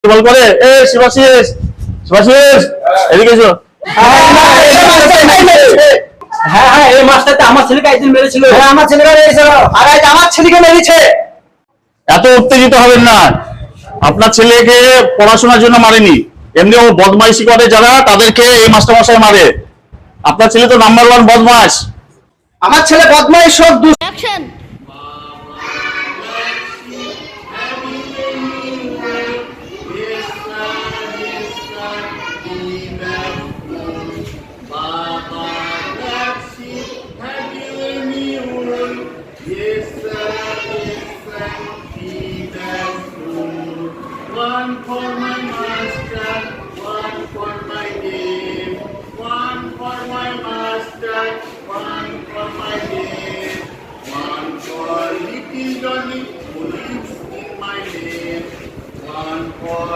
Basketball করে। এ শিবাশিস, শিবাশিস এদিকে এসো। হ্যাঁ হ্যাঁ, এই মাস্টারটা আমার ছেলেকে একদিন মেরেছিল। হ্যাঁ, আমার ছেলেকে মেরেছিল, আর আজ আমার ছেলেকে মেরেছে। এত উত্তেজিত হবেন না, আপনার ছেলেকে পড়াশোনার জন্য মারেনি, এমনি ও বদমাইশি করে যারা তাদেরকে এই মাস্টারমশাই মারে। আপনার ছেলে তো নাম্বার 1 বদমাশ। আমার ছেলে বদমাইশ হোক action. One for my master, one for my name. One for my master, one for my name. One for little Johnny who lives in my name. One for